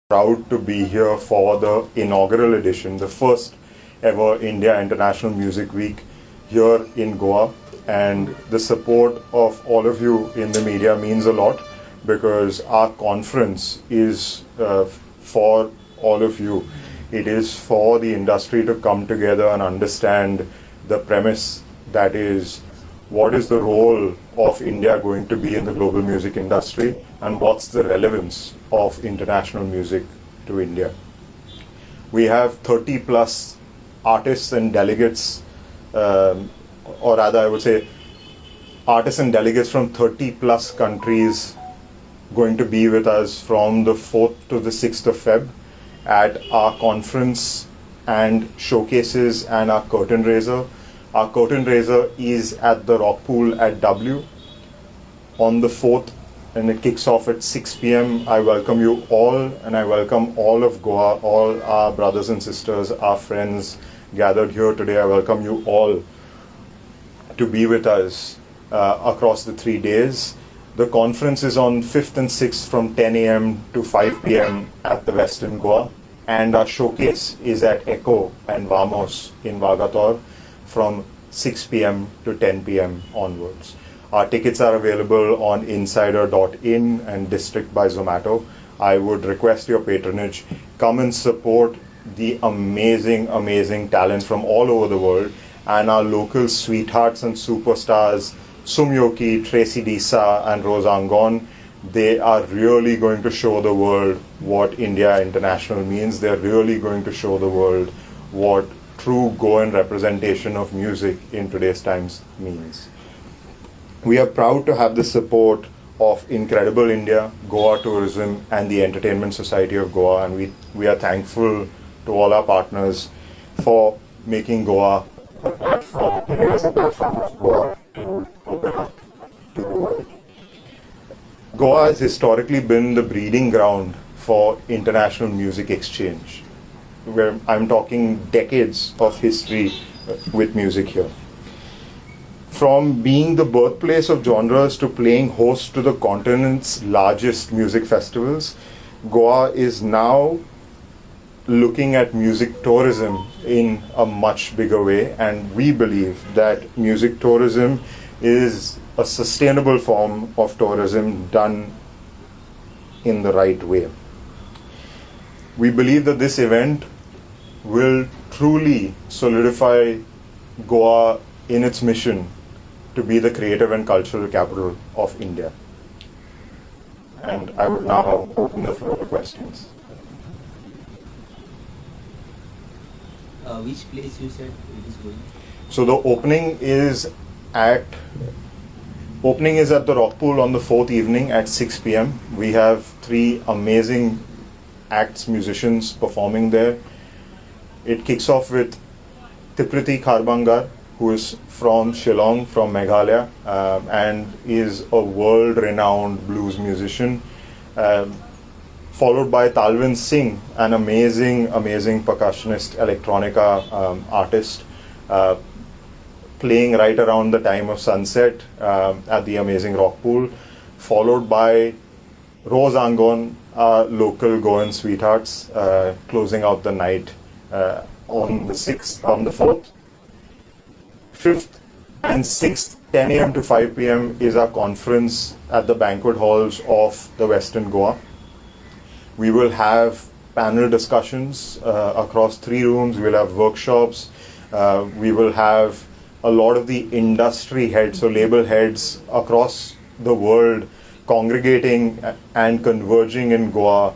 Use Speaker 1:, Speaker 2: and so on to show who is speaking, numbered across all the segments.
Speaker 1: proud to be here for the inaugural edition, the first ever India International Music Week here in Goa. And the support of all of you in the media means a lot, because our conference is for all of you. It is for the industry to come together and understand the premise, that is, what is the role of India going to be in the global music industry, and what's the relevance of international music to India. We have 30 plus artists and delegates, or rather I would say artists and delegates from 30 plus countries going to be with us from the 4th to the 6th of Feb at our conference and showcases and our curtain raiser. Our curtain raiser is at the Rock Pool at W on the 4th, and it kicks off at 6 p.m. I welcome you all, and I welcome all of Goa, all our brothers and sisters, our friends gathered here today. I welcome you all to be with us across the 3 days. The conference is on 5th and 6th from 10 a.m. to 5 p.m. at the Western Goa, and our showcase is at Echo and Vamos in Vagator from 6 p.m. to 10 p.m. onwards. Our tickets are available on insider.in and District by Zomato. I would request your patronage. Come and support the amazing, amazing talent from all over the world, and our local sweethearts and superstars, Sumyoki, Tracy Disa and Rose Angon. They are really going to show the world what India International means. They're really going to show the world what true Goan representation of music in today's times means. We are proud to have the support of Incredible India, Goa Tourism and the Entertainment Society of Goa, and we are thankful to all our partners for making Goa a platform of Goa to open up to the world. Goa has historically been the breeding ground for international music exchange, where I'm talking decades of history with music here. From being the birthplace of genres to playing host to the continent's largest music festivals, Goa is now looking at music tourism in a much bigger way, and we believe that music tourism is a sustainable form of tourism done in the right way. We believe that this event will truly solidify Goa in its mission to be the creative and cultural capital of India. And I would now open the floor to questions.
Speaker 2: Which place you said it is going?
Speaker 1: So the opening is at the Rock Pool on the 4th evening at 6 p.m. We have 3 amazing acts, musicians performing there. It kicks off with Tipriti Kharbangar, who is from Shillong, from Meghalaya, and is a world-renowned blues musician. Followed by Talvin Singh, an amazing percussionist, electronica artist, playing right around the time of sunset at the amazing Rock Pool. Followed by Rose Angon, our local Goan sweethearts, closing out the night on the 4th. 5th and 6th, 10 a.m. to 5 p.m. is our conference at the banquet halls of the Western Goa. We will have panel discussions across 3 rooms. We'll have workshops. We will have a lot of the industry heads, so label heads across the world, congregating and converging in Goa,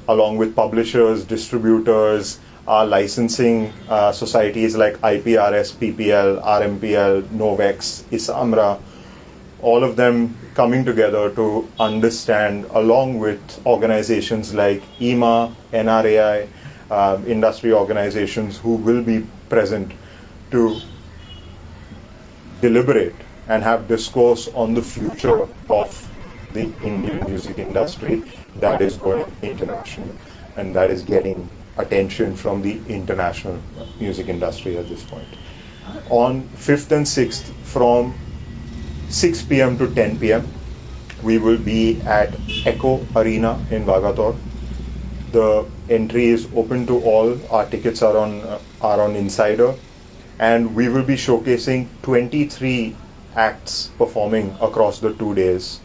Speaker 1: along with publishers, distributors, our licensing societies like IPRS, PPL, RMPL, Novex, Isamra, all of them coming together to understand, along with organizations like IMA, NRAI, industry organizations who will be present to deliberate and have discourse on the future of the Indian music industry that is going international and that is getting attention from the international music industry at this point. On 5th and 6th from 6 p.m. to 10 p.m. we will be at Echo Arena in Vagator. The entry is open to all. Our tickets are on Insider, and we will be showcasing 23 acts performing across the 2 days,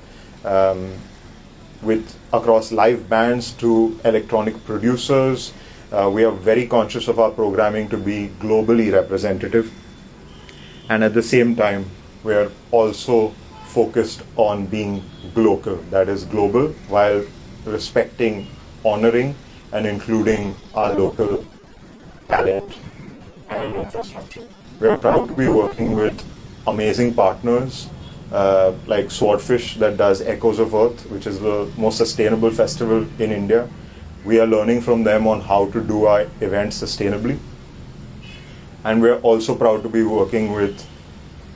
Speaker 1: with across live bands to electronic producers. We are very conscious of our programming to be globally representative, and at the same time, we are also focused on being local, that is global, while respecting, honoring, and including our local talent and infrastructure. We are proud to be working with amazing partners like Swordfish, that does Echoes of Earth, which is the most sustainable festival in India. We are learning from them on how to do our events sustainably. And we're also proud to be working with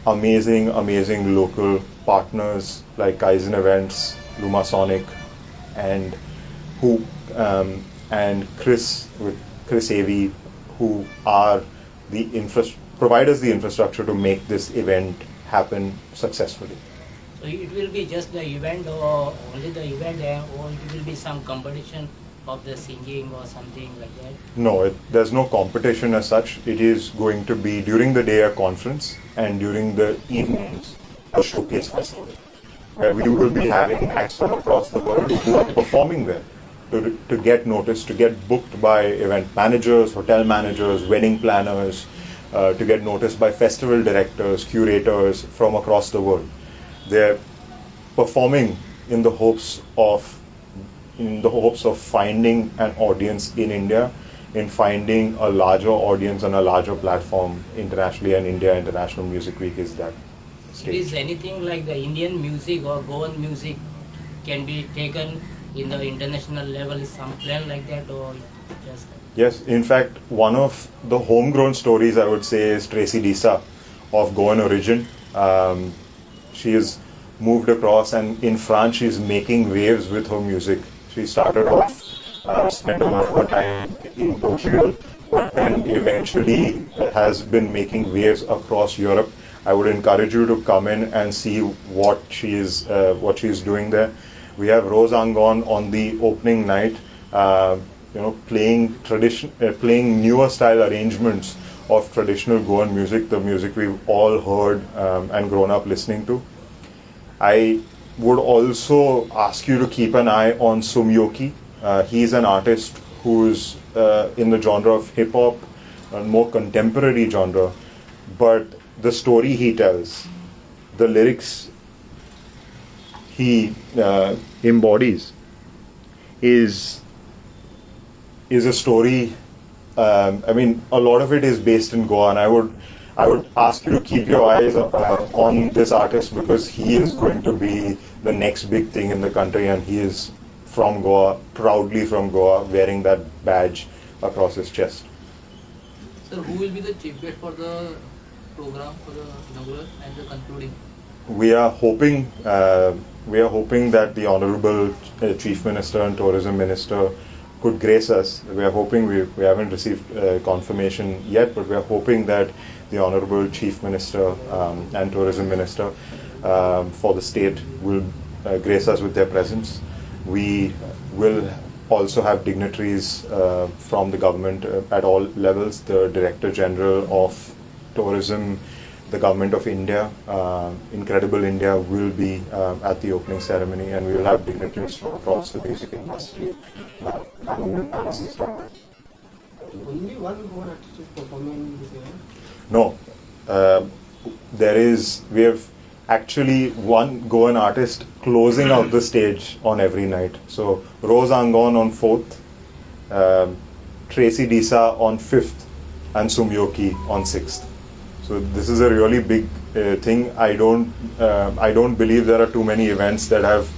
Speaker 1: amazing local partners like Kaizen Events, Lumasonic, and who and Chris with Chris AV, who are provide us the infrastructure to make this event happen successfully.
Speaker 3: So it will be just the event, or only the event, or it will be some competition of the singing or something like that?
Speaker 1: No, there's no competition as such. It is going to be during the day a conference, and during the evenings a showcase festival, where we will be having acts from across the world who are performing there to get noticed, to get booked by event managers, hotel managers, wedding planners, to get noticed by festival directors, curators from across the world. They're performing in the hopes of finding an audience in India, in finding a larger audience and a larger platform internationally, and India International Music Week is that stage.
Speaker 3: Is anything like the Indian music or Goan music can be taken in the international level? Is some plan like that, or just?
Speaker 1: Yes, in fact, one of the homegrown stories I would say is Tracy Disa of Goan origin. She has moved across, and in France she's making waves with her music. She started off, spent a lot of her time in Portugal, and eventually has been making waves across Europe. I would encourage you to come in and see what she is doing there. We have Rose Angon on the opening night, playing newer style arrangements of traditional Goan music, the music we've all heard and grown up listening to. I would also ask you to keep an eye on Sumyoki. He's an artist who's in the genre of hip hop, a more contemporary genre, but the story he tells, the lyrics he embodies, is a story. I mean, a lot of it is based in Goa, and I would ask you to keep your eyes on this artist, because he is going to be the next big thing in the country, and he is from Goa, proudly from Goa, wearing that badge across his chest.
Speaker 4: Sir, who will be the chief guest for the program, for the inaugural and the concluding?
Speaker 1: We are hoping that the Honorable Chief Minister and Tourism Minister could grace us. We are hoping, we haven't received confirmation yet, but we are hoping that the Honorable Chief Minister and Tourism Minister for the state will grace us with their presence. We will also have dignitaries from the government at all levels. The Director General of Tourism, the Government of India, Incredible India will be at the opening ceremony, and we will have dignitaries from across the music industry.
Speaker 2: Only one Goan artist is performing this event?
Speaker 1: No, we have actually one Goan artist closing out the stage on every night. So Rose Angon on 4th, Tracy Disa on 5th, and Sumyoki on 6th. So this is a really big thing. I don't believe there are too many events that have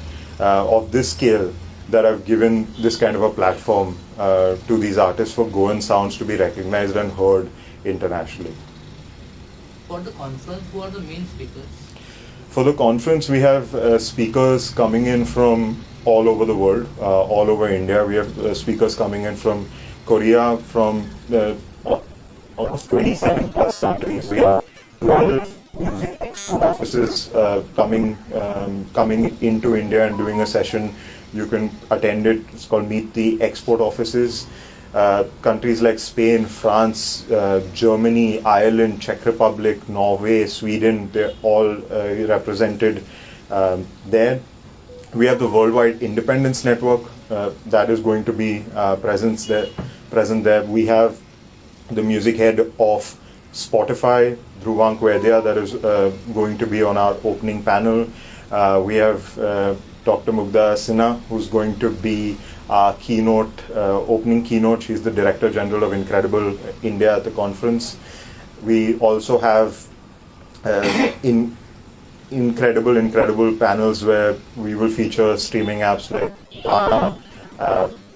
Speaker 1: of this scale that have given this kind of a platform to these artists for Goan sounds to be recognized and heard internationally.
Speaker 4: For the conference, who are the main speakers?
Speaker 1: For the conference, we have speakers coming in from all over the world, all over India. We have speakers coming in from Korea, from almost 27 plus countries. We have 12 music offices coming into India and doing a session You can attend it. It's called Meet the Export Offices. Countries like Spain, France, Germany, Ireland, Czech Republic, Norway, Sweden, they're all represented there. We have the Worldwide Independence Network that is going to be present there. We have the music head of Spotify, Dhruvank Vaidya, that is going to be on our opening panel. We have Dr. Mugdha Sinha, who's going to be our opening keynote. She's the Director General of Incredible India at the conference. We also have incredible panels where we will feature streaming apps like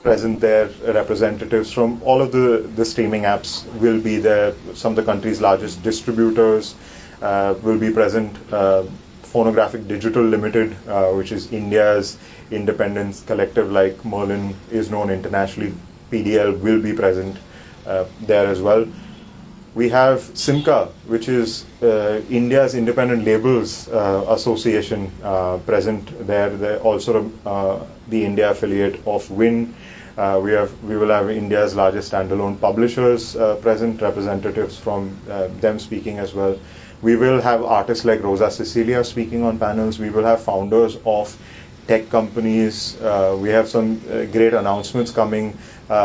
Speaker 1: present there. Representatives from all of the streaming apps will be there. Some of the country's largest distributors will be present. Phonographic Digital Limited, which is India's independent collective, like Merlin is known internationally, PDL will be present there as well. We have SIMCA, which is India's Independent Labels Association, present there. They're also the India affiliate of WIN. We will have India's largest standalone publishers present, representatives from them speaking as well. We will have artists like Rosa Cecilia speaking on panels. We will have founders of tech companies. We have some great announcements coming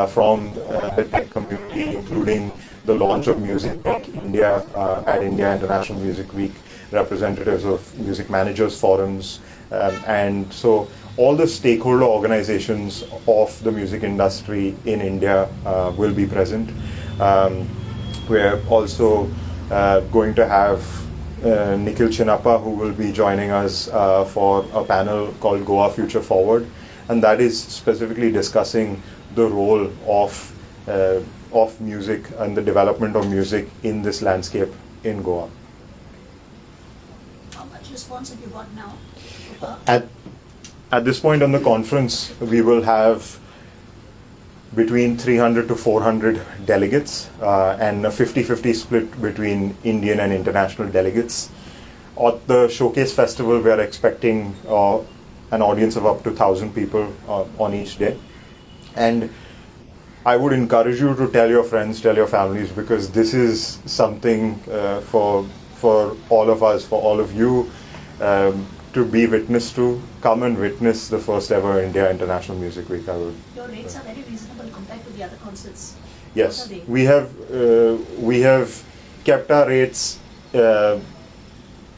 Speaker 1: from the tech community, including the launch of Music Tech India at India International Music Week, representatives of music managers forums, and so all the stakeholder organizations of the music industry in India will be present. We're also going to have Nikhil Chinnappa, who will be joining us for a panel called Goa Future Forward, and that is specifically discussing the role of music and the development of music in this landscape in Goa.
Speaker 5: How much response have you got now?
Speaker 1: At this point on the conference, we will have between 300 to 400 delegates and a 50-50 split between Indian and international delegates. At the Showcase Festival, we are expecting an audience of up to 1,000 people on each day. And I would encourage you to tell your friends, tell your families, because this is something for all of us, for all of you, to be witness to. Come and witness the first ever India International Music Week.
Speaker 5: Your rates are very reasonable compared to the other concerts.
Speaker 1: Yes,
Speaker 5: What are they?
Speaker 1: we have kept our rates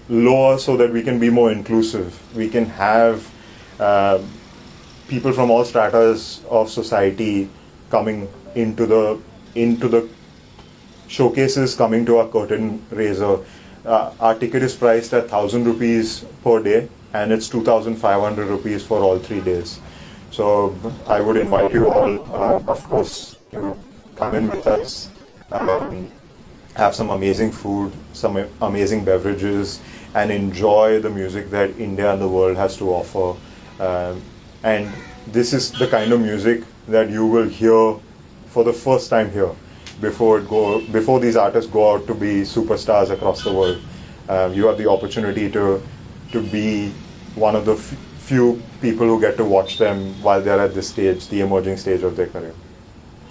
Speaker 1: lower so that we can be more inclusive. We can have people from all stratas of society coming into the showcases, coming to our curtain raiser. Our ticket is priced at 1,000 rupees per day, and it's 2,500 rupees for all 3 days. So I would invite you all, of course, to come in with us, have some amazing food, some amazing beverages, and enjoy the music that India and the world has to offer. And this is the kind of music that you will hear for the first time here, before these artists go out to be superstars across the world. You have the opportunity to be one of the few people who get to watch them while they're at this stage, the emerging stage of their career.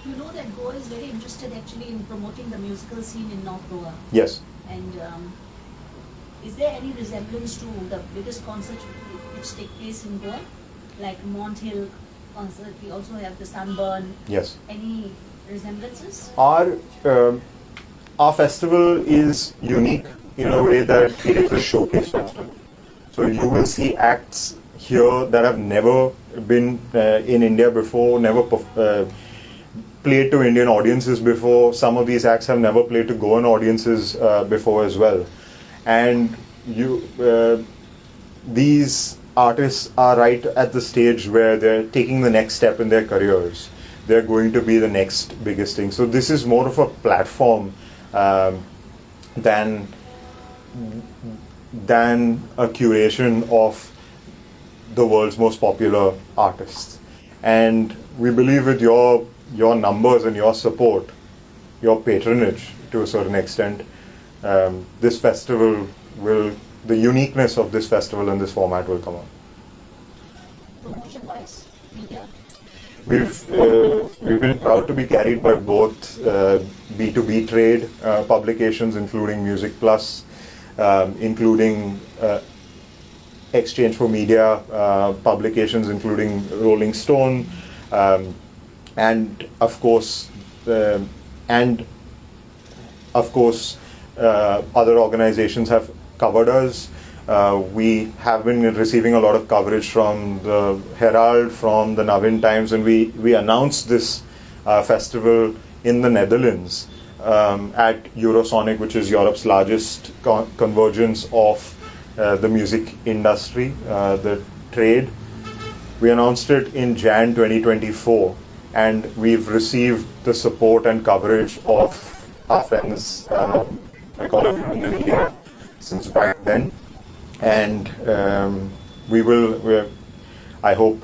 Speaker 5: You know that Goa is very interested actually in promoting the musical scene in North Goa.
Speaker 1: Yes.
Speaker 5: And is there any resemblance to the biggest concerts which take place in Goa? Like Mont Hill concert, we also have the Sunburn.
Speaker 1: Yes.
Speaker 5: Any resemblances?
Speaker 1: Our festival is unique in a way that it is a showcase festival. So you will see acts here that have never been in India before, never played to Indian audiences before. Some of these acts have never played to Goan audiences before as well. And these artists are right at the stage where they're taking the next step in their careers. They're going to be the next biggest thing. So this is more of a platform than a curation of the world's most popular artists. And we believe with your numbers and your support, your patronage to a certain extent, this festival the uniqueness of this festival and this format will come out.
Speaker 5: Promotion wise?
Speaker 1: we've been proud to be carried by both B2B trade publications, including Music Plus, including Exchange for Media publications, including Rolling Stone, and of course, other organizations have covered us. We have been receiving a lot of coverage from the Herald, from the Navin Times, and we announced this festival in the Netherlands at Eurosonic, which is Europe's largest convergence of the music industry, the trade. We announced it in Jan 2024, and we've received the support and coverage of our friends, I call it in the media, since back then. And I hope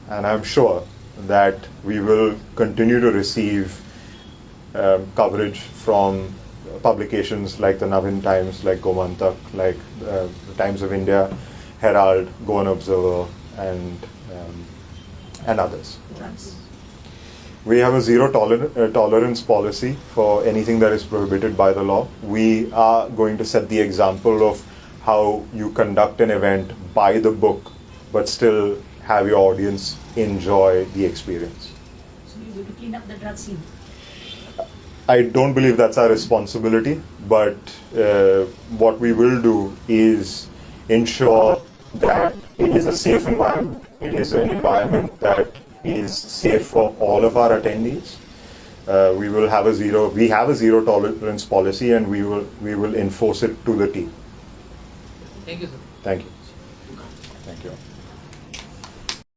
Speaker 1: and I'm sure that we will continue to receive coverage from publications like the Navin Times, like Gomantak, like the Times of India, Herald, Go and Observer, and others.
Speaker 5: Drugs.
Speaker 1: We have a zero tolerance policy for anything that is prohibited by the law. We are going to set the example of how you conduct an event by the book, but still have your audience enjoy the experience.
Speaker 5: So you will clean up the drug scene.
Speaker 1: I don't believe that's our responsibility, but what we will do is ensure that it is a safe environment. It is an environment that is safe for all of our attendees. We have a zero tolerance policy, and we will enforce it to the T.
Speaker 4: Thank you, sir.
Speaker 1: Thank you.